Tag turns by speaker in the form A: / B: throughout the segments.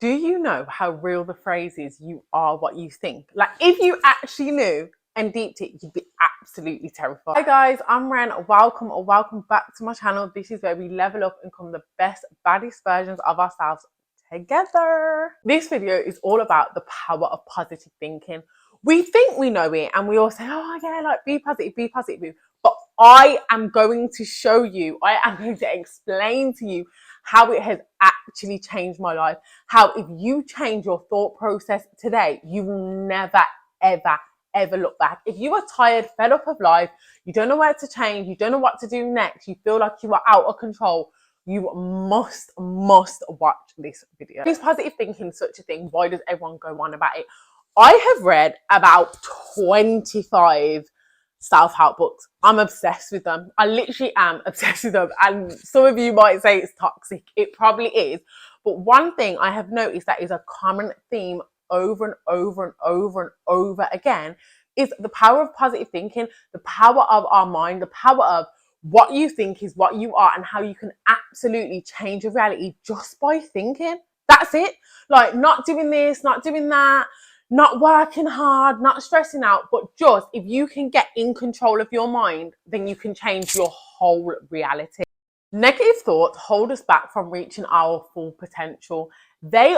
A: Do you know how real the phrase is, you are what you think? Like, if you actually knew and deeped it, you'd be absolutely terrified. Hi guys, I'm Ren. Welcome or welcome back to my channel. This is where we level up and become the best, baddest versions of ourselves together. This video is all about the power of positive thinking. We think we know it and we all say, oh yeah, like be positive. But I am going to show you, I am going to explain to you how it has actually changed my life. How if you change your thought process today, you will never, ever look back. If you are tired, fed up of life, you don't know where to change, you don't know what to do next, you feel like you are out of control, you must watch this video. Is positive thinking such a thing? Why does everyone go on about it? I have read about 25 self-help books. I'm obsessed with them. I literally am obsessed with them. And some of you might say it's toxic. It probably is. But one thing I have noticed that is a common theme over and over again is the power of positive thinking, the power of our mind, the power of what you think is what you are and how you can absolutely change your reality just by thinking. That's it. Like, not doing this, not doing that, not working hard, not stressing out, but just if you can get in control of your mind, then you can change your whole reality. Negative thoughts hold us back from reaching our full potential. They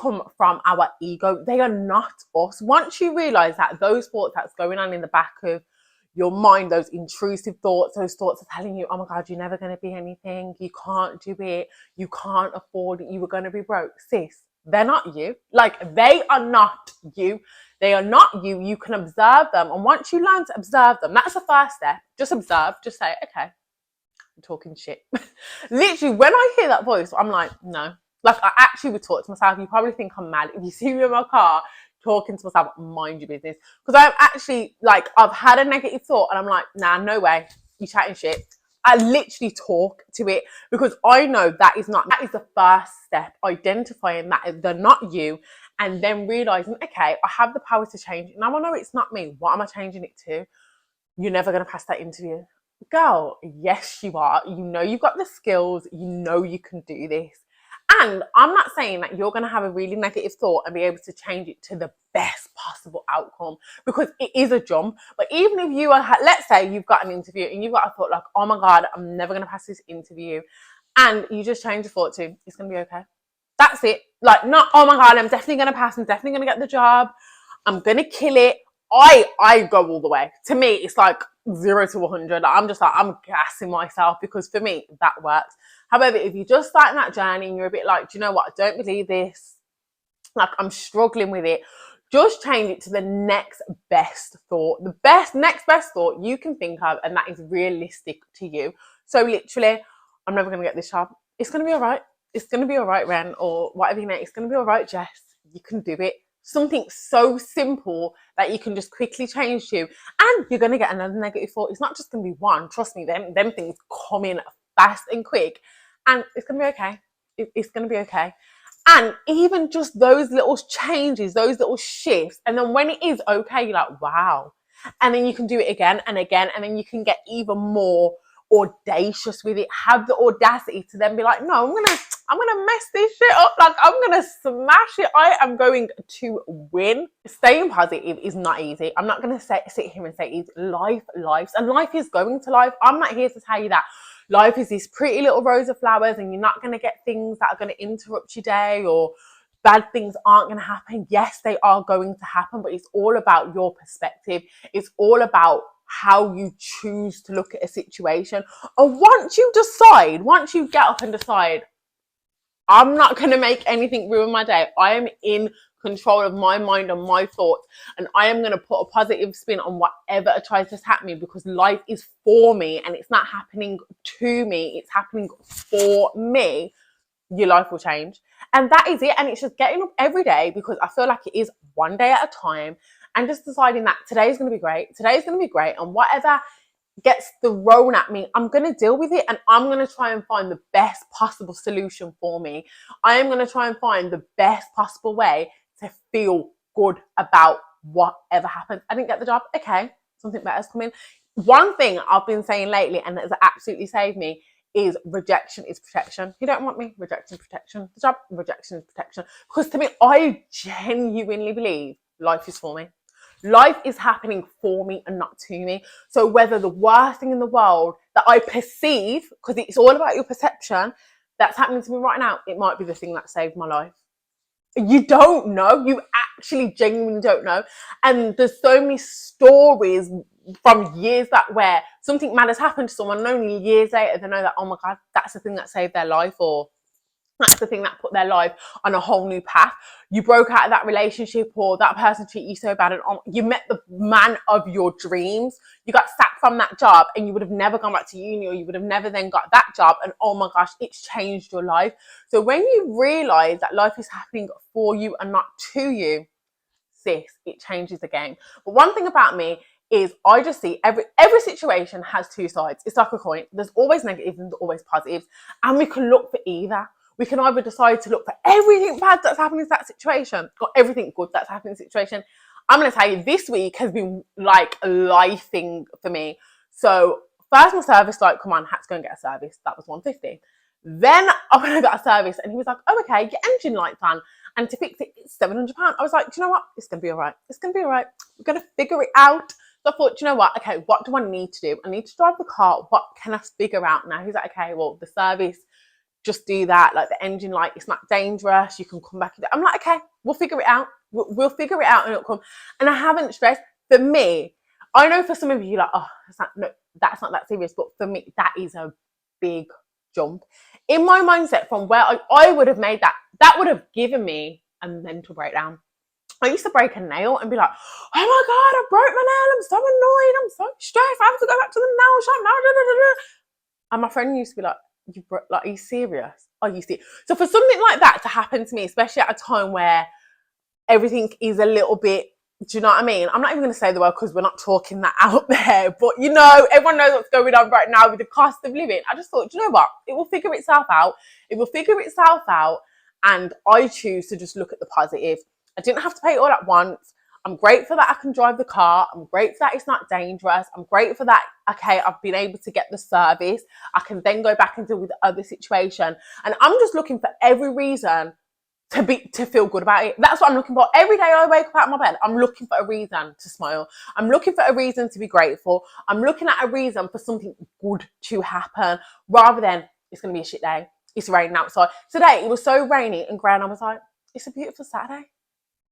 A: come from our ego. They are not us. Once you realize that those thoughts that's going on in the back of your mind, those intrusive thoughts, those thoughts are telling you, oh my God, you're never going to be anything. You can't do it. You can't afford it. You were going to be broke. Sis, they're not you. Like, they are not you. They are not you. You can observe them. And once you learn to observe them, that's the first step. Just observe. Just say, okay, I'm talking shit. Literally, when I hear that voice, I'm like, no. Like, I actually would talk to myself. You probably think I'm mad. If you see me in my car talking to myself, mind your business. Because I'm actually, like, I've had a negative thought and I'm like, nah, no way. You chatting shit. I literally talk to it because I know that is the first step, identifying that they're not you and then realizing, okay, I have the power to change it. Now I know it's not me. What am I changing it to? You're never going to pass that interview. Girl, yes, you are. You know you've got the skills. You know you can do this. And I'm not saying that you're going to have a really negative thought and be able to change it to the best possible outcome, because it is a jump. But even if you are, let's say you've got an interview and you've got a thought like, oh my God, I'm never going to pass this interview. And you just change your thought to, it's going to be okay. That's it. Like, not, oh my God, I'm definitely going to pass. I'm definitely going to get the job. I'm going to kill it. I go all the way. To me, it's like 0 to 100. I'm just like, I'm gassing myself because for me, that works. However, if you're just starting that journey and you're a bit like, do you know what? I don't believe this. Like, I'm struggling with it. Just change it to the next best thought. The next best thought you can think of, and that is realistic to you. So literally, I'm never going to get this job. It's going to be all right. It's going to be all right, Ren, or whatever you name. It's going to be all right, Jess. You can do it. Something so simple that you can just quickly change to, and you're going to get another negative thought. It's not just going to be one. Trust me, them things come in fast and quick, and it's going to be okay. It's going to be okay. And even just those little changes, those little shifts, and then when it is okay, you're like, wow. And then you can do it again and again, and then you can get even more audacious with it. Have the audacity to then be like, no, I'm gonna mess this shit up. Like, I'm gonna smash it. I am going to win. Staying positive is not easy. I'm not gonna sit here and say it's life, and life is going to life. I'm not here to tell you that life is this pretty little rose of flowers and you're not going to get things that are going to interrupt your day, or bad things aren't going to happen. Yes, they are going to happen, but it's all about your perspective. It's all about how you choose to look at a situation. And once you get up and decide, I'm not going to make anything ruin my day. I am in control of my mind and my thoughts, and I am going to put a positive spin on whatever tries to happen me, because life is for me and it's not happening to me, it's happening for me. Your life will change, and that is it. And it's just getting up every day, because I feel like it is one day at a time, and just deciding that today is going to be great, and whatever gets thrown at me, I'm going to deal with it, and I'm going to try and find the best possible solution for me. I am going to try and find the best possible way to feel good about whatever happens. I didn't get the job. Okay, something better is coming. One thing I've been saying lately, and that has absolutely saved me, is rejection is protection. You don't want me, rejection, protection. The job, rejection is protection. Because to me, I genuinely believe life is for me. Life is happening for me and not to me. So whether the worst thing in the world that I perceive, because it's all about your perception, that's happening to me right now, it might be the thing that saved my life. You don't know. You actually genuinely don't know. And there's so many stories from years back where something mad has happened to someone and only years later they know that, oh my God, that's the thing that saved their life, or that's the thing that put their life on a whole new path. You broke out of that relationship, or that person treated you so bad, and you met the man of your dreams. You got sacked from that job and you would have never gone back to uni, or you would have never then got that job, and oh my gosh, it's changed your life. So when you realize that life is happening for you and not to you, sis, it changes the game. But one thing about me is I just see every situation has two sides. It's like a coin. There's always negatives and there's always positives, and we can look for either. We can either decide to look for everything bad that's happening in that situation or everything good that's happening in the situation. I'm going to tell you, this week has been like a life thing for me. So first my service, like, come on, had to go and get a service. That was $150. Then I went and got a service and he was like, oh, okay, your engine light's on. And to fix it, it's £700. I was like, do you know what? It's going to be all right. It's going to be all right. We're going to figure it out. So I thought, do you know what? Okay, what do I need to do? I need to drive the car. What can I figure out now? He's like, okay, well, the service, just do that. Like the engine light, it's not dangerous. You can come back. I'm like, okay, we'll figure it out. We'll figure it out and it'll come. And I haven't stressed. For me, I know for some of you, like, oh, that's not that serious. But for me, that is a big jump. In my mindset, from where I would have made that would have given me a mental breakdown. I used to break a nail and be like, oh my God, I broke my nail. I'm so annoyed. I'm so stressed. I have to go back to the nail shop now. Da, da, da, da. And my friend used to be like, are you serious? Are you serious? So for something like that to happen to me, especially at a time where everything is a little bit, do you know what I mean? I'm not even going to say the word because we're not talking that out there, but you know, everyone knows what's going on right now with the cost of living. I just thought, do you know what? It will figure itself out. It will figure itself out. And I choose to just look at the positive. I didn't have to pay it all at once. I'm grateful that I can drive the car. I'm grateful that it's not dangerous. I'm grateful that, okay, I've been able to get the service. I can then go back and deal with the other situation. And I'm just looking for every reason to feel good about it. That's what I'm looking for. Every day I wake up out of my bed, I'm looking for a reason to smile. I'm looking for a reason to be grateful. I'm looking at a reason for something good to happen, rather than it's going to be a shit day. It's raining outside. Today, it was so rainy and grey, and I was like, it's a beautiful Saturday.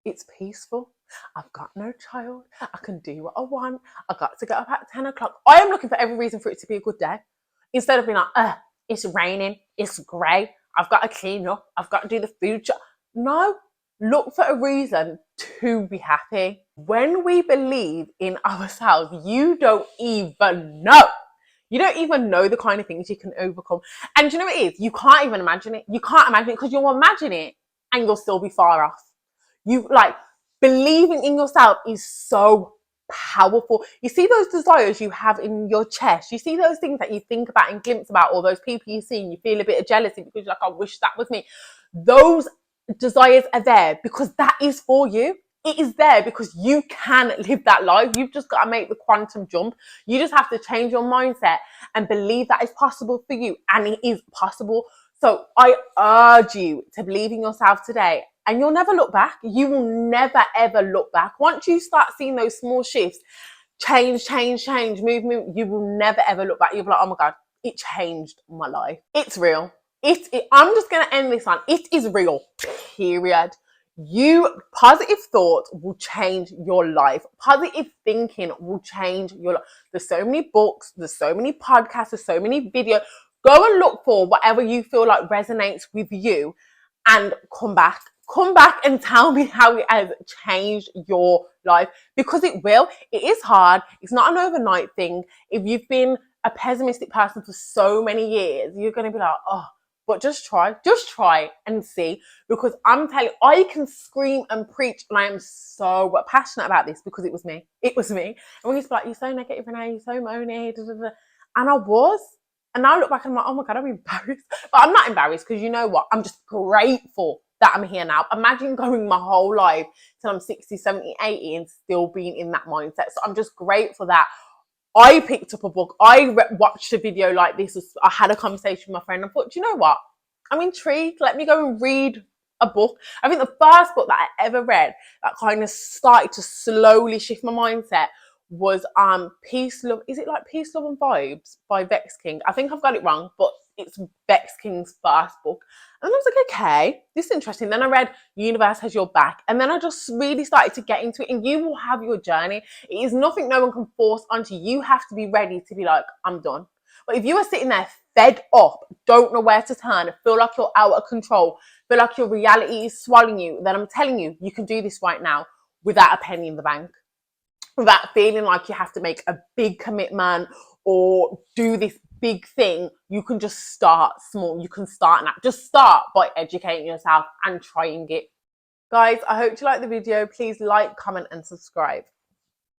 A: It's peaceful. I've got no child. I can do what I want. I got to get up at 10 o'clock. I am looking for every reason for it to be a good day. Instead of being like, it's raining. It's grey. I've got to clean up. I've got to do the food shop. No, look for a reason to be happy. When we believe in ourselves, you don't even know. You don't even know the kind of things you can overcome. And you know what it is? You can't even imagine it. You can't imagine it because you'll imagine it and you'll still be far off. You like believing in yourself is so powerful. You see those desires you have in your chest. You see those things that you think about and glimpse about, or those people you see and you feel a bit of jealousy because you're like, I wish that was me. Those desires are there because that is for you. It is there because you can live that life. You've just got to make the quantum jump. You just have to change your mindset and believe that it's possible for you, and it is possible. So I urge you to believe in yourself today, and you'll never look back. You will never, ever look back. Once you start seeing those small shifts, change, movement, you will never, ever look back. You'll be like, oh my God, it changed my life. It's real. I'm just going to end this on, it is real, period. Positive thoughts will change your life. Positive thinking will change your life. There's so many books, there's so many podcasts, there's so many videos. Go and look for whatever you feel like resonates with you and come back. Come back and tell me how it has changed your life, because it will. It is hard. It's not an overnight thing. If you've been a pessimistic person for so many years, you're going to be like, oh, but just try and see, because I'm telling you, I can scream and preach, and I am so passionate about this because it was me. And we used to be like, you're so negative, Renee, you're so moany, da, da, da. And I was. And now I look back and I'm like, oh my God, I'm embarrassed. But I'm not embarrassed, because you know what? I'm just grateful that I'm here now. Imagine going my whole life till I'm 60, 70, 80 and still being in that mindset. So I'm just grateful that I picked up a book. I watched a video like this. I had a conversation with my friend. I thought, do you know what? I'm intrigued. Let me go and read a book. I think the first book that I ever read that kind of started to slowly shift my mindset was Peace, Love. Is it like Peace, Love and Vibes by Vex King? I think I've got it wrong, but it's Vex King's first book. And I was like, okay, this is interesting. Then I read Universe Has Your Back. And then I just really started to get into it. And you will have your journey. It is nothing no one can force onto you. You have to be ready to be like, I'm done. But if you are sitting there fed up, don't know where to turn, feel like you're out of control, feel like your reality is swallowing you, then I'm telling you, you can do this right now without a penny in the bank. Without feeling like you have to make a big commitment or do this big thing. You can just start small. You can start now. Just start by educating yourself and trying it. Guys, I hope you liked the video. Please like, comment and subscribe.